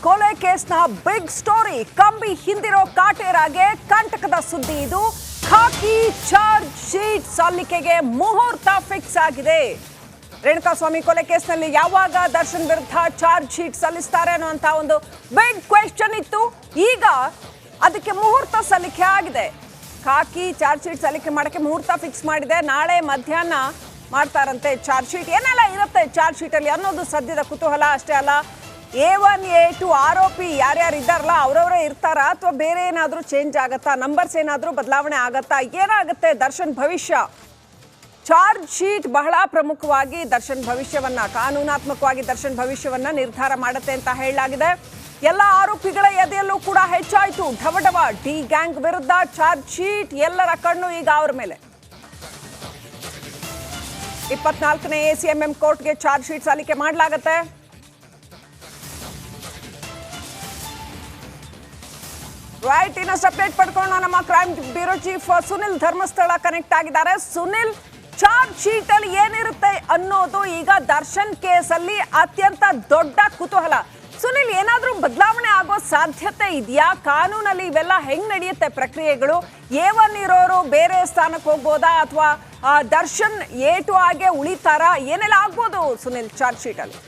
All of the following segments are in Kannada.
ಕೊಲೆ ಕೇಸ್ನ ಬಿಗ್ ಸ್ಟೋರಿ. ಕಂಬಿ ಹಿಂದಿರೋ ಕಾಟೇರಾಗೆ ಕಂಟಕದ ಸುದ್ದಿ ಇದು. ಖಾಕಿ ಚಾರ್ಜ್ ಶೀಟ್ ಸಲ್ಲಿಕೆಗೆ ಮುಹೂರ್ತ ಫಿಕ್ಸ್ ಆಗಿದೆ. ರೇಣುಕಾಸ್ವಾಮಿ ಕೊಲೆ ಕೇಸ್ನಲ್ಲಿ ಯಾವಾಗ ದರ್ಶನ್ ವಿರುದ್ಧ ಚಾರ್ಜ್ ಶೀಟ್ ಸಲ್ಲಿಸ್ತಾರೆ ಅನ್ನುವಂತ ಒಂದು ಬಿಗ್ ಕ್ವೆಶ್ಚನ್ ಇತ್ತು. ಈಗ ಅದಕ್ಕೆ ಮುಹೂರ್ತ ಸಲ್ಲಿಕೆ ಆಗಿದೆ. ಖಾಕಿ ಚಾರ್ಜ್ ಶೀಟ್ ಸಲ್ಲಿಕೆ ಮಾಡಕ್ಕೆ ಮುಹೂರ್ತ ಫಿಕ್ಸ್ ಮಾಡಿದೆ. ನಾಳೆ ಮಧ್ಯಾಹ್ನ ಮಾಡ್ತಾರಂತೆ ಚಾರ್ಜ್ ಶೀಟ್. ಏನೆಲ್ಲ ಇರುತ್ತೆ ಚಾರ್ಜ್ ಶೀಟ್ ಅಲ್ಲಿ ಅನ್ನೋದು ಸದ್ಯದ ಕುತೂಹಲ ಅಷ್ಟೇ ಅಲ್ಲ. A1 A2 ಆರೋಪಿ ಯಾರ್ಯಾರು ಇದ್ದಾರಲ್ಲ ಅವರವರೇ ಇರ್ತಾರಾ ಅಥವಾ ಬೇರೆ ಏನಾದರೂ ಚೇಂಜ್ ಆಗತ್ತಾ, ನಂಬರ್ಸ್ ಏನಾದರೂ ಬದಲಾವಣೆ ಆಗತ್ತಾ, ಏನಾಗುತ್ತೆ ದರ್ಶನ್ ಭವಿಷ್ಯ? ಚಾರ್ಜ್ ಶೀಟ್ ಬಹಳ ಪ್ರಮುಖವಾಗಿ ದರ್ಶನ್ ಭವಿಷ್ಯವನ್ನ, ಕಾನೂನಾತ್ಮಕವಾಗಿ ದರ್ಶನ್ ಭವಿಷ್ಯವನ್ನ ನಿರ್ಧಾರ ಮಾಡುತ್ತೆ ಅಂತ ಹೇಳಲಾಗಿದೆ. ಎಲ್ಲ ಆರೋಪಿಗಳ ಎದೆಯಲ್ಲೂ ಕೂಡ ಹೆಚ್ಚಾಯಿತು ಢವಢವ. ಡಿ ಗ್ಯಾಂಗ್ ವಿರುದ್ಧ ಚಾರ್ಜ್ ಶೀಟ್, ಎಲ್ಲರ ಕಣ್ಣು ಈಗ ಅವರ ಮೇಲೆ. 24ನೇ ACMM ಕೋರ್ಟ್ಗೆ ಚಾರ್ಜ್ ಶೀಟ್ ಸಲ್ಲಿಕೆ ಮಾಡಲಾಗುತ್ತೆ. ರೈಟ್, ಇನ್ನಷ್ಟು ಅಪ್ಡೇಟ್ ಪಡ್ಕೊಂಡು ನಮ್ಮ crime bureau chief Sunil Dharmasthala connect ಆಗಿದ್ದಾರೆ. ಸುನಿಲ್, ಚಾರ್ಜ್ ಶೀಟ್ ಅಲ್ಲಿ ಏನಿರುತ್ತೆ ಅನ್ನೋದು ಈಗ ದರ್ಶನ್ ಕೇಸಲ್ಲಿ ಅತ್ಯಂತ ದೊಡ್ಡ ಕುತೂಹಲ. ಸುನಿಲ್, ಏನಾದ್ರೂ ಬದಲಾವಣೆ ಆಗೋ ಸಾಧ್ಯತೆ ಇದೆಯಾ? ಕಾನೂನಲ್ಲಿ ಇವೆಲ್ಲ ಹೆಂಗ್ ನಡೆಯುತ್ತೆ ಪ್ರಕ್ರಿಯೆಗಳು? A1 ಇರೋರು ಬೇರೆ ಸ್ಥಾನಕ್ಕೆ ಹೋಗ್ಬೋದಾ ಅಥವಾ ದರ್ಶನ್ A2 ಆಗಿ ಉಳಿತಾರಾ? ಏನೆಲ್ಲ ಆಗ್ಬೋದು ಸುನಿಲ್ ಚಾರ್ಜ್ ಶೀಟ್ ಅಲ್ಲಿ?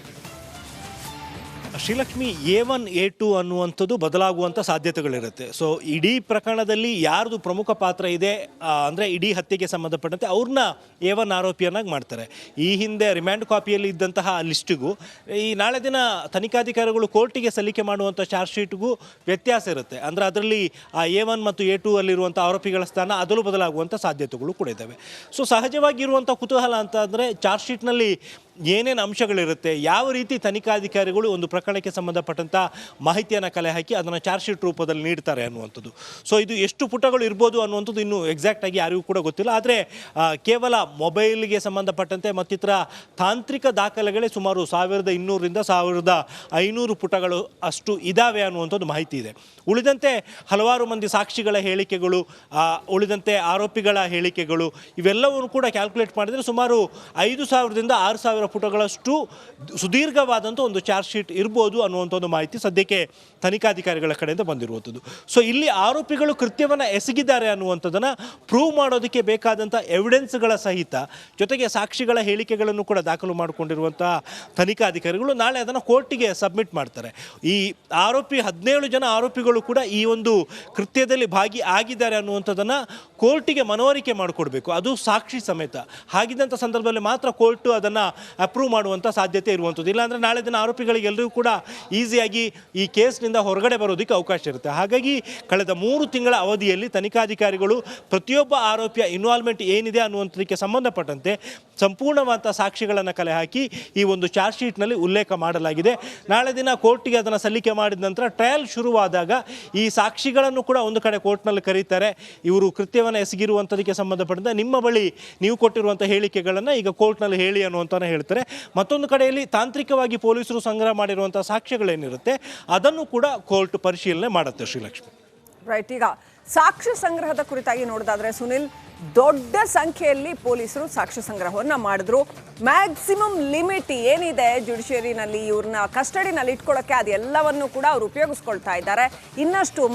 ಶ್ರೀಲಕ್ಷ್ಮಿ, A1 A2 ಅನ್ನುವಂಥದ್ದು ಬದಲಾಗುವಂಥ ಸಾಧ್ಯತೆಗಳಿರುತ್ತೆ. ಸೊ ಇಡೀ ಪ್ರಕರಣದಲ್ಲಿ ಯಾರ್ದು ಪ್ರಮುಖ ಪಾತ್ರ ಇದೆ ಅಂದರೆ ಇಡೀ ಹತ್ಯೆಗೆ ಸಂಬಂಧಪಟ್ಟಂತೆ ಅವ್ರನ್ನ A1 ಆರೋಪಿಯನ್ನಾಗಿ ಮಾಡ್ತಾರೆ. ಈ ಹಿಂದೆ ರಿಮ್ಯಾಂಡ್ ಕಾಪಿಯಲ್ಲಿ ಇದ್ದಂತಹ ಲಿಸ್ಟಿಗೂ ಈ ನಾಳೆ ದಿನ ತನಿಖಾಧಿಕಾರಿಗಳು ಕೋರ್ಟಿಗೆ ಸಲ್ಲಿಕೆ ಮಾಡುವಂಥ ಚಾರ್ಜ್ ಶೀಟ್ಗೂ ವ್ಯತ್ಯಾಸ ಇರುತ್ತೆ. ಅಂದರೆ ಅದರಲ್ಲಿ A1 ಮತ್ತು A2 ಅಲ್ಲಿರುವಂಥ ಆರೋಪಿಗಳ ಸ್ಥಾನ ಅದರಲ್ಲೂ ಬದಲಾಗುವಂಥ ಸಾಧ್ಯತೆಗಳು ಕೂಡ ಇದ್ದಾವೆ. ಸೊ ಸಹಜವಾಗಿರುವಂಥ ಕುತೂಹಲ ಅಂತ ಅಂದರೆ ಚಾರ್ಜ್ ಶೀಟ್ನಲ್ಲಿ ಏನೇನು ಅಂಶಗಳಿರುತ್ತೆ, ಯಾವ ರೀತಿ ತನಿಖಾಧಿಕಾರಿಗಳು ಒಂದು ಪ್ರಕರಣಕ್ಕೆ ಸಂಬಂಧಪಟ್ಟಂಥ ಮಾಹಿತಿಯನ್ನು ಕಲೆ ಹಾಕಿ ಅದನ್ನು ಚಾರ್ಜ್ ಶೀಟ್ ರೂಪದಲ್ಲಿ ನೀಡ್ತಾರೆ ಅನ್ನುವಂಥದ್ದು. ಸೊ ಇದು ಎಷ್ಟು ಪುಟಗಳು ಇರ್ಬೋದು ಅನ್ನುವಂಥದ್ದು ಇನ್ನೂ ಎಕ್ಸಾಕ್ಟಾಗಿ ಯಾರಿಗೂ ಕೂಡ ಗೊತ್ತಿಲ್ಲ. ಆದರೆ ಕೇವಲ ಮೊಬೈಲ್ಗೆ ಸಂಬಂಧಪಟ್ಟಂತೆ ಮತ್ತಿತರ ತಾಂತ್ರಿಕ ದಾಖಲೆಗಳೇ ಸುಮಾರು 1200ರಿಂದ 1500 ಪುಟಗಳು ಅಷ್ಟು ಇದ್ದಾವೆ ಅನ್ನುವಂಥದ್ದು ಮಾಹಿತಿ ಇದೆ. ಉಳಿದಂತೆ ಹಲವಾರು ಮಂದಿ ಸಾಕ್ಷಿಗಳ ಹೇಳಿಕೆಗಳು, ಉಳಿದಂತೆ ಆರೋಪಿಗಳ ಹೇಳಿಕೆಗಳು, ಇವೆಲ್ಲವನ್ನು ಕೂಡ ಕ್ಯಾಲ್ಕುಲೇಟ್ ಮಾಡಿದರೆ ಸುಮಾರು 5000ರಿಂದ 6000 ಪುಟಗಳಷ್ಟು ಸುದೀರ್ಘವಾದಂಥ ಒಂದು ಚಾರ್ಜ್ ಶೀಟ್ ಇರ್ಬೋದು ಅನ್ನುವಂಥ ಒಂದು ಮಾಹಿತಿ ಸದ್ಯಕ್ಕೆ ತನಿಖಾಧಿಕಾರಿಗಳ ಕಡೆಯಿಂದ ಬಂದಿರುವಂಥದ್ದು. ಸೊ ಇಲ್ಲಿ ಆರೋಪಿಗಳು ಕೃತ್ಯವನ್ನು ಎಸಗಿದ್ದಾರೆ ಅನ್ನುವಂಥದ್ದನ್ನು ಪ್ರೂವ್ ಮಾಡೋದಕ್ಕೆ ಬೇಕಾದಂಥ ಎವಿಡೆನ್ಸ್ಗಳ ಸಹಿತ ಜೊತೆಗೆ ಸಾಕ್ಷಿಗಳ ಹೇಳಿಕೆಗಳನ್ನು ಕೂಡ ದಾಖಲು ಮಾಡಿಕೊಂಡಿರುವಂಥ ತನಿಖಾಧಿಕಾರಿಗಳು ನಾಳೆ ಅದನ್ನು ಕೋರ್ಟಿಗೆ ಸಬ್ಮಿಟ್ ಮಾಡ್ತಾರೆ. ಈ 17 ಜನ ಆರೋಪಿಗಳು ಕೂಡ ಈ ಒಂದು ಕೃತ್ಯದಲ್ಲಿ ಆಗಿದ್ದಾರೆ ಅನ್ನುವಂಥದ್ದನ್ನು ಕೋರ್ಟಿಗೆ ಮನವರಿಕೆ ಮಾಡಿಕೊಡ್ಬೇಕು, ಅದು ಸಾಕ್ಷಿ ಸಮೇತ. ಹಾಗಿದ್ದಂಥ ಸಂದರ್ಭದಲ್ಲಿ ಮಾತ್ರ ಕೋರ್ಟು ಅದನ್ನು ಅಪ್ರೂವ್ ಮಾಡುವಂಥ ಸಾಧ್ಯತೆ ಇರುವಂಥದ್ದು. ಇಲ್ಲಾಂದರೆ ನಾಳೆ ದಿನ ಆರೋಪಿಗಳಿಗೆ ಎಲ್ಲರಿಗೂ ಕೂಡ ಈಸಿಯಾಗಿ ಈ ಕೇಸ್ನಿಂದ ಹೊರಗಡೆ ಬರೋದಕ್ಕೆ ಅವಕಾಶ ಇರುತ್ತೆ. ಹಾಗಾಗಿ ಕಳೆದ 3 ತಿಂಗಳ ಅವಧಿಯಲ್ಲಿ ತನಿಖಾಧಿಕಾರಿಗಳು ಪ್ರತಿಯೊಬ್ಬ ಆರೋಪಿಯ ಇನ್ವಾಲ್ವ್ಮೆಂಟ್ ಏನಿದೆ ಅನ್ನುವಂಥದ್ದಕ್ಕೆ ಸಂಬಂಧಪಟ್ಟಂತೆ ಸಂಪೂರ್ಣವಾದ ಸಾಕ್ಷಿಗಳನ್ನು ಕಲೆ ಹಾಕಿ ಈ ಒಂದು ಚಾರ್ಜ್ ಶೀಟ್ನಲ್ಲಿ ಉಲ್ಲೇಖ ಮಾಡಲಾಗಿದೆ. ನಾಳೆ ದಿನ ಕೋರ್ಟಿಗೆ ಅದನ್ನು ಸಲ್ಲಿಕೆ ಮಾಡಿದ ನಂತರ ಟ್ರಯಲ್ ಶುರುವಾದಾಗ ಈ ಸಾಕ್ಷಿಗಳನ್ನು ಕೂಡ ಒಂದು ಕಡೆ ಕೋರ್ಟ್ನಲ್ಲಿ ಕರೀತಾರೆ. ಇವರು ಕೃತ್ಯವನ್ನು ಎಸಗಿರುವಂಥದಕ್ಕೆ ಸಂಬಂಧಪಟ್ಟಂತೆ ನಿಮ್ಮ ಬಳಿ ನೀವು ಕೊಟ್ಟಿರುವಂಥ ಹೇಳಿಕೆಗಳನ್ನು ಈಗ ಕೋರ್ಟ್ನಲ್ಲಿ ಹೇಳಿ ಅನ್ನುವಂಥದ್ದು ಹೇಳ್ತಾರೆ. ಮತ್ತೊಂದು ಕಡೆಯಲ್ಲಿ ತಾಂತ್ರಿಕವಾಗಿ ಪೊಲೀಸರು ಸಂಗ್ರಹ ಮಾಡಿರುವಂಥ ಸಾಕ್ಷ್ಯಗಳೇನಿರುತ್ತೆ ಅದನ್ನು ಕೂಡ ಕೋರ್ಟ್ ಪರಿಶೀಲನೆ ಮಾಡುತ್ತೆ. ಶ್ರೀಲಕ್ಷ್ಮಿ, ರೈಟ್, ಈಗ ಸಾಕ್ಷ್ಯ ಸಂಗ್ರಹದ ಕುರಿತಾಗಿ ನೋಡೋದಾದ್ರೆ ಸುನಿಲ್, ದೊಡ್ಡ ಸಂಖ್ಯೆಯಲ್ಲಿ ಪೊಲೀಸರು ಸಾಕ್ಷ್ಯ ಸಂಗ್ರಹವನ್ನು ಮಾಡಿದ್ರು. ಮ್ಯಾಕ್ಸಿಮಮ್ ಲಿಮಿಟ್ ಏನಿದೆ ಜುಡಿಷಿಯರಿನಲ್ಲಿ ಇವ್ರನ್ನ ಕಸ್ಟಡಿನಲ್ಲಿ ಇಟ್ಕೊಳ್ಳೋಕ್ಕೆ ಅದೆಲ್ಲವನ್ನು ಕೂಡ ಅವ್ರು ಉಪಯೋಗಿಸ್ಕೊಳ್ತಾ ಇದ್ದಾರೆ.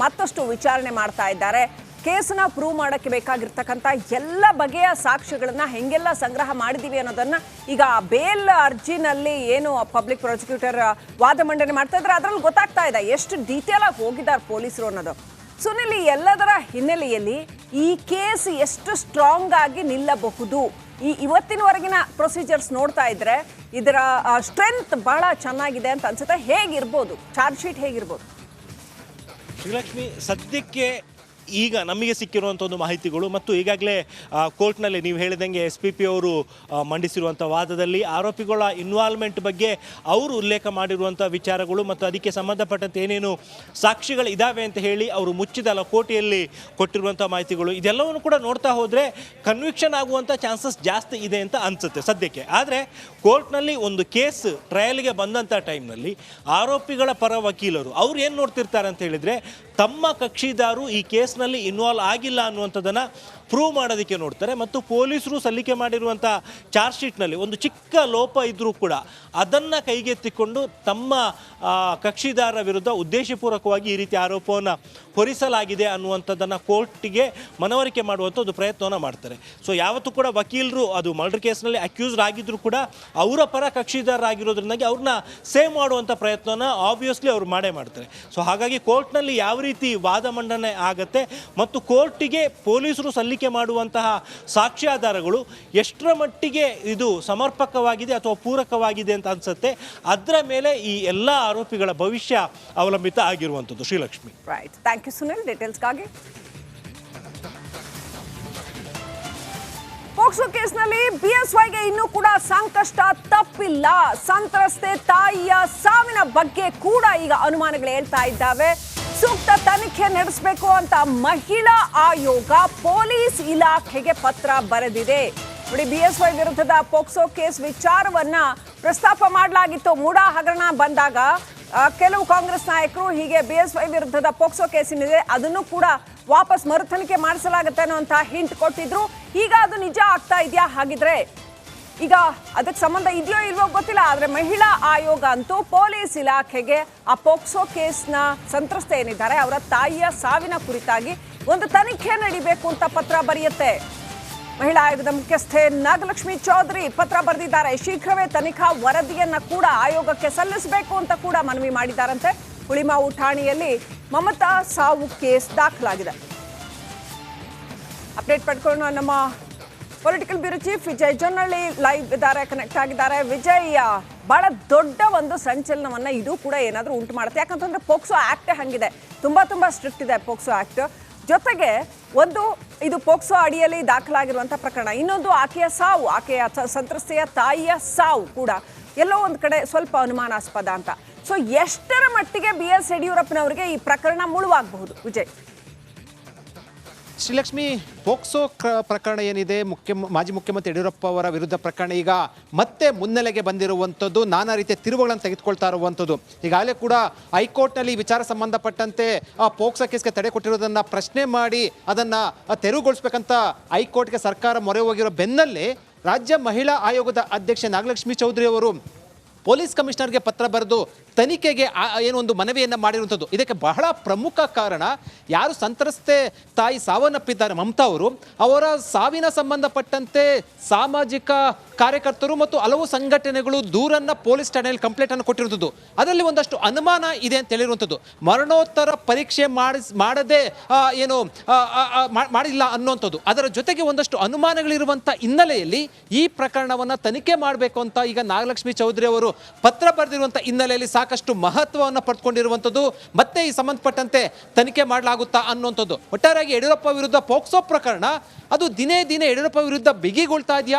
ಮತ್ತಷ್ಟು ವಿಚಾರಣೆ ಮಾಡ್ತಾ ಇದ್ದಾರೆ. ಕೇಸನ್ನ ಪ್ರೂವ್ ಮಾಡೋಕ್ಕೆ ಬೇಕಾಗಿರ್ತಕ್ಕಂಥ ಎಲ್ಲ ಬಗೆಯ ಸಾಕ್ಷ್ಯಗಳನ್ನ ಹೆಂಗೆಲ್ಲ ಸಂಗ್ರಹ ಮಾಡಿದ್ದೀವಿ ಅನ್ನೋದನ್ನ ಈಗ ಬೇಲ್ ಅರ್ಜಿನಲ್ಲಿ ಏನು ಪಬ್ಲಿಕ್ ಪ್ರಾಸಿಕ್ಯೂಟರ್ ವಾದ ಮಂಡನೆ ಮಾಡ್ತಾ ಇದ್ದಾರೆ ಅದರಲ್ಲಿ ಗೊತ್ತಾಗ್ತಾ ಇದೆ ಎಷ್ಟು ಡೀಟೇಲ್ ಆಗಿ ಹೋಗಿದ್ದಾರೆ ಪೊಲೀಸರು ಅನ್ನೋದು. ಸುನಿಲ್, ಎಲ್ಲದರ ಹಿನ್ನೆಲೆಯಲ್ಲಿ ಈ ಕೇಸ್ ಎಷ್ಟು ಸ್ಟ್ರಾಂಗ್ ಆಗಿ ನಿಲ್ಲಬಹುದು? ಇವತ್ತಿನವರೆಗಿನ ಪ್ರೊಸೀಜರ್ಸ್ ನೋಡ್ತಾ ಇದ್ರೆ ಇದರ ಸ್ಟ್ರೆಂತ್ ಬಹಳ ಚೆನ್ನಾಗಿದೆ ಅಂತ ಅನ್ಸುತ್ತೆ. ಹೇಗಿರ್ಬೋದು ಚಾರ್ಜ್ ಶೀಟ್, ಹೇಗಿರ್ಬೋದು? ಶ್ರೀಲಕ್ಷ್ಮಿ, ಸದ್ಯಕ್ಕೆ ಈಗ ನಮಗೆ ಸಿಕ್ಕಿರುವಂಥ ಒಂದು ಮಾಹಿತಿಗಳು ಮತ್ತು ಈಗಾಗಲೇ ಕೋರ್ಟ್ನಲ್ಲಿ ನೀವು ಹೇಳಿದಂಗೆ SPP ಅವರು ಮಂಡಿಸಿರುವಂಥ ವಾದದಲ್ಲಿ ಆರೋಪಿಗಳ ಇನ್ವಾಲ್ವ್ಮೆಂಟ್ ಬಗ್ಗೆ ಅವರು ಉಲ್ಲೇಖ ಮಾಡಿರುವಂಥ ವಿಚಾರಗಳು ಮತ್ತು ಅದಕ್ಕೆ ಸಂಬಂಧಪಟ್ಟಂತೆ ಏನೇನು ಸಾಕ್ಷಿಗಳು ಇದ್ದಾವೆ ಅಂತ ಹೇಳಿ ಅವರು ಮುಚ್ಚಿದ ಲಕೋಟೆಯಲ್ಲಿ ಕೊಟ್ಟಿರುವಂಥ ಮಾಹಿತಿಗಳು, ಇದೆಲ್ಲವನ್ನು ಕೂಡ ನೋಡ್ತಾ ಹೋದರೆ ಕನ್ವಿಕ್ಷನ್ ಆಗುವಂಥ ಚಾನ್ಸಸ್ ಜಾಸ್ತಿ ಇದೆ ಅಂತ ಅನಿಸುತ್ತೆ ಸದ್ಯಕ್ಕೆ. ಆದರೆ ಕೋರ್ಟ್ನಲ್ಲಿ ಒಂದು ಕೇಸ್ ಟ್ರಯಲ್ಗೆ ಬಂದಂಥ ಟೈಮ್ನಲ್ಲಿ ಆರೋಪಿಗಳ ಪರ ವಕೀಲರು ಅವ್ರು ಏನು ನೋಡ್ತಿರ್ತಾರೆ ಅಂತ ಹೇಳಿದರೆ ತಮ್ಮ ಕಕ್ಷಿದಾರರು ಈ ಕೇಸ್ನಲ್ಲಿ ಇನ್ವಾಲ್ವ್ ಆಗಿಲ್ಲ ಅನ್ನುವಂಥದ್ದನ್ನು ಪ್ರೂವ್ ಮಾಡೋದಕ್ಕೆ ನೋಡ್ತಾರೆ. ಮತ್ತು ಪೊಲೀಸರು ಸಲ್ಲಿಕೆ ಮಾಡಿರುವಂಥ ಚಾರ್ಜ್ ಶೀಟ್ನಲ್ಲಿ ಒಂದು ಚಿಕ್ಕ ಲೋಪ ಇದ್ದರೂ ಕೂಡ ಅದನ್ನು ಕೈಗೆತ್ತಿಕೊಂಡು ತಮ್ಮ ಕಕ್ಷಿದಾರರ ವಿರುದ್ಧ ಉದ್ದೇಶಪೂರ್ವಕವಾಗಿ ಈ ರೀತಿ ಆರೋಪವನ್ನು ಹೊರಿಸಲಾಗಿದೆ ಅನ್ನುವಂಥದ್ದನ್ನು ಕೋರ್ಟಿಗೆ ಮನವರಿಕೆ ಮಾಡುವಂಥ ಒಂದು ಪ್ರಯತ್ನವನ್ನು ಮಾಡ್ತಾರೆ. ಸೊ ಯಾವತ್ತೂ ಕೂಡ ವಕೀಲರು ಅದು ಮರ್ಡರ್ ಕೇಸ್ನಲ್ಲಿ ಅಕ್ಯೂಸ್ಡ್ ಆಗಿದ್ದರೂ ಕೂಡ ಅವರ ಪರ ಕಕ್ಷಿದಾರರಾಗಿರೋದ್ರಿಂದಾಗಿ ಅವ್ರನ್ನ ಸೇವ್ ಮಾಡುವಂಥ ಪ್ರಯತ್ನವನ್ನು ಆಬ್ವಿಯಸ್ಲಿ ಅವ್ರು ಮಾಡೇ ಮಾಡ್ತಾರೆ. ಸೊ ಹಾಗಾಗಿ ಕೋರ್ಟ್ನಲ್ಲಿ ಯಾವ ರೀತಿ ವಾದ ಮಂಡನೆ ಆಗುತ್ತೆ ಮತ್ತು ಕೋರ್ಟಿಗೆ ಪೊಲೀಸರು ಸಲ್ಲಿಕೆ ಮಾಡುವಂತಹ ಸಾಕ್ಷ್ಯಾಧಾರಗಳು ಎಷ್ಟರ ಮಟ್ಟಿಗೆ ಇದು ಸಮರ್ಪಕವಾಗಿದೆ ಅಥವಾ ಪೂರಕವಾಗಿದೆ ಅಂತ ಅನ್ಸುತ್ತೆ, ಅದರ ಮೇಲೆ ಈ ಎಲ್ಲ ಆರೋಪಿಗಳ ಭವಿಷ್ಯ ಅವಲಂಬಿತ ಆಗಿರುವಂಥದ್ದು. Srilakshmi. Right, thank you Sunil ಡೀಟೇಲ್ಸ್ಗಾಗಿ. ಪೋಕ್ಸೋ ಕೇಸ್ನಲ್ಲಿ ಬಿಎಸ್ವೈಗೆ ಇನ್ನೂ ಕೂಡ ಸಂಕಷ್ಟ ತಪ್ಪಿಲ್ಲ. ಸಂತ್ರಸ್ತೆ ತಾಯಿಯ ಸಾವಿನ ಬಗ್ಗೆ ಕೂಡ ಈಗ ಅನುಮಾನಗಳು ಹೇಳ್ತಾ ಇದ್ದಾವೆ. ಸೂಕ್ತ ತನಿಖೆ ನಡೆಸಬೇಕು ಅಂತ ಮಹಿಳಾ ಆಯೋಗ ಪೊಲೀಸ್ ಇಲಾಖೆಗೆ ಪತ್ರ ಬರೆದಿದೆ. ನೋಡಿ, ಬಿಎಸ್ವೈ ವಿರುದ್ಧದ ಪೋಕ್ಸೋ ಕೇಸ್ ವಿಚಾರವನ್ನ ಪ್ರಸ್ತಾಪ ಮಾಡಲಾಗಿತ್ತು. ಮೂಡಾ ಹಗರಣ ಬಂದಾಗ ಕೆಲವು ಕಾಂಗ್ರೆಸ್ ನಾಯಕರು ಹೀಗೆ ಬಿಎಸ್ವೈ ವಿರುದ್ಧದ ಪೋಕ್ಸೋ ಕೇಸಿನಿದೆ ಅದನ್ನು ಕೂಡ ವಾಪಸ್ ಮರು ತನಿಖೆ ಮಾಡಿಸಲಾಗುತ್ತೆ ಅನ್ನುವಂಥ ಹಿಂಟ್ ಕೊಟ್ಟಿದ್ರು. ಈಗ ಅದು ನಿಜ ಆಗ್ತಾ ಇದೆಯಾ? ಹಾಗಿದ್ರೆ ಈಗ ಅದಕ್ಕೆ ಸಂಬಂಧ ಇದೆಯೋ ಇಲ್ವೋ ಗೊತ್ತಿಲ್ಲ. ಆದರೆ ಮಹಿಳಾ ಆಯೋಗ ಅಂತೂ ಪೊಲೀಸ್ ಇಲಾಖೆಗೆ ಆ ಪೋಕ್ಸೋ ಕೇಸ್ನ ಸಂತ್ರಸ್ತೆ ಏನಿದ್ದಾರೆ ಅವರ ತಾಯಿಯ ಸಾವಿನ ಕುರಿತಾಗಿ ಒಂದು ತನಿಖೆ ನಡೀಬೇಕು ಅಂತ ಪತ್ರ ಬರೆಯುತ್ತೆ. ಮಹಿಳಾ ಆಯೋಗದ ಮುಖ್ಯಸ್ಥೆ ನಾಗಲಕ್ಷ್ಮಿ ಚೌಧರಿ ಪತ್ರ ಬರೆದಿದ್ದಾರೆ. ಶೀಘ್ರವೇ ತನಿಖಾ ವರದಿಯನ್ನ ಕೂಡ ಆಯೋಗಕ್ಕೆ ಸಲ್ಲಿಸಬೇಕು ಅಂತ ಕೂಡ ಮನವಿ ಮಾಡಿದ್ದಾರಂತೆ. ಹುಳಿಮಾವು ಠಾಣೆಯಲ್ಲಿ ಮಮತಾ ಸಾವು ಕೇಸ್ ದಾಖಲಾಗಿದೆ. ಅಪ್ಡೇಟ್ ಪಡ್ಕೊಂಡು ನಮ್ಮ political bureau chief Vijay Jonnalli live ಇದ್ದಾರೆ, ಕನೆಕ್ಟ್ ಆಗಿದ್ದಾರೆ. ವಿಜಯ್, ಬಹಳ ದೊಡ್ಡ ಒಂದು ಸಂಚಲನವನ್ನ ಇದು ಕೂಡ ಏನಾದರೂ ಉಂಟು ಮಾಡುತ್ತೆ. ಯಾಕಂತಂದ್ರೆ ಪೋಕ್ಸೋ ಆಕ್ಟ್ ಹಂಗಿದೆ, ತುಂಬಾ ಸ್ಟ್ರಿಕ್ಟ್ ಇದೆ ಪೋಕ್ಸೋ ಆಕ್ಟ್. ಜೊತೆಗೆ ಒಂದು ಇದು ಪೋಕ್ಸೋ ಅಡಿಯಲ್ಲಿ ದಾಖಲಾಗಿರುವಂಥ ಪ್ರಕರಣ, ಇನ್ನೊಂದು ಆಕೆಯ ಸಾವು, ಆಕೆಯ ಸಂತ್ರಸ್ತೆಯ ತಾಯಿಯ ಸಾವು ಕೂಡ ಎಲ್ಲೋ ಒಂದು ಕಡೆ ಸ್ವಲ್ಪ ಅನುಮಾನಾಸ್ಪದ ಅಂತ. ಸೊ ಎಷ್ಟರ ಮಟ್ಟಿಗೆ BS ಯಡಿಯೂರಪ್ಪನವರಿಗೆ ಈ ಪ್ರಕರಣ ಮುಳುವಾಗಬಹುದು ವಿಜಯ್? ಶ್ರೀಲಕ್ಷ್ಮಿ, ಪೋಕ್ಸೋ ಪ್ರಕರಣ ಏನಿದೆ, ಮಾಜಿ ಮುಖ್ಯಮಂತ್ರಿ ಯಡಿಯೂರಪ್ಪ ಅವರ ವಿರುದ್ಧ ಪ್ರಕರಣ ಈಗ ಮತ್ತೆ ಮುನ್ನೆಲೆಗೆ ಬಂದಿರುವಂಥದ್ದು, ನಾನಾ ರೀತಿಯ ತಿರುವುಗಳನ್ನು ತೆಗೆದುಕೊಳ್ತಾ ಇರುವಂಥದ್ದು. ಈಗಾಗಲೇ ಕೂಡ ಹೈಕೋರ್ಟ್ನಲ್ಲಿ ವಿಚಾರ ಸಂಬಂಧಪಟ್ಟಂತೆ ಆ ಪೋಕ್ಸೋ ಕೇಸ್ಗೆ ತಡೆ ಕೊಟ್ಟಿರೋದನ್ನು ಪ್ರಶ್ನೆ ಮಾಡಿ ಅದನ್ನು ತೆರವುಗೊಳಿಸ್ಬೇಕಂತ ಹೈಕೋರ್ಟ್ಗೆ ಸರ್ಕಾರ ಮೊರೆ ಹೋಗಿರೋ ಬೆನ್ನಲ್ಲೇ ರಾಜ್ಯ ಮಹಿಳಾ ಆಯೋಗದ ಅಧ್ಯಕ್ಷೆ ನಾಗಲಕ್ಷ್ಮಿ ಚೌಧರಿ ಅವರು ಪೊಲೀಸ್ ಕಮಿಷನರ್ಗೆ ಪತ್ರ ಬರೆದು ತನಿಖೆಗೆ ಏನೊಂದು ಮನವಿಯನ್ನು ಮಾಡಿರುವಂಥದ್ದು. ಇದಕ್ಕೆ ಬಹಳ ಪ್ರಮುಖ ಕಾರಣ, ಯಾರು ಸಂತ್ರಸ್ತೆ ತಾಯಿ ಸಾವನ್ನಪ್ಪಿದ್ದಾರೆ ಮಮತಾ ಅವರು, ಅವರ ಸಾವಿನ ಸಂಬಂಧಪಟ್ಟಂತೆ ಸಾಮಾಜಿಕ ಕಾರ್ಯಕರ್ತರು ಮತ್ತು ಹಲವು ಸಂಘಟನೆಗಳು ದೂರನ್ನು ಪೊಲೀಸ್ ಠಾಣೆಯಲ್ಲಿ ಕಂಪ್ಲೇಂಟನ್ನು ಕೊಟ್ಟಿರುವಂಥದ್ದು. ಅದರಲ್ಲಿ ಒಂದಷ್ಟು ಅನುಮಾನ ಇದೆ ಅಂತ ಹೇಳಿರುವಂಥದ್ದು. ಮರಣೋತ್ತರ ಪರೀಕ್ಷೆ ಮಾಡದೆ ಮಾಡಿಲ್ಲ ಅನ್ನುವಂಥದ್ದು. ಅದರ ಜೊತೆಗೆ ಒಂದಷ್ಟು ಅನುಮಾನಗಳಿರುವಂಥ ಹಿನ್ನೆಲೆಯಲ್ಲಿ ಈ ಪ್ರಕರಣವನ್ನು ತನಿಖೆ ಮಾಡಬೇಕು ಅಂತ ಈಗ ನಾಗಲಕ್ಷ್ಮಿ ಚೌಧರಿ ಅವರು ಪತ್ರ ಬರೆದಿರುವಂಥ ಹಿನ್ನೆಲೆಯಲ್ಲಿ ಸಾಕಷ್ಟು ಮಹತ್ವವನ್ನು ಪಡೆದುಕೊಂಡಿರುವಂಥದ್ದು. ಮತ್ತೆ ಈ ಸಂಬಂಧಪಟ್ಟಂತೆ ತನಿಖೆ ಮಾಡಲಾಗುತ್ತಾ ಅನ್ನುವಂಥದ್ದು. ಒಟ್ಟಾರೆಯಾಗಿ ಯಡಿಯೂರಪ್ಪ ವಿರುದ್ಧ ಪೋಕ್ಸೋ ಪ್ರಕರಣ ಅದು ದಿನೇ ದಿನೇ ಯಡಿಯೂರಪ್ಪ ವಿರುದ್ಧ ಬಿಗಿಗೊಳ್ತಾ ಇದೆಯಾ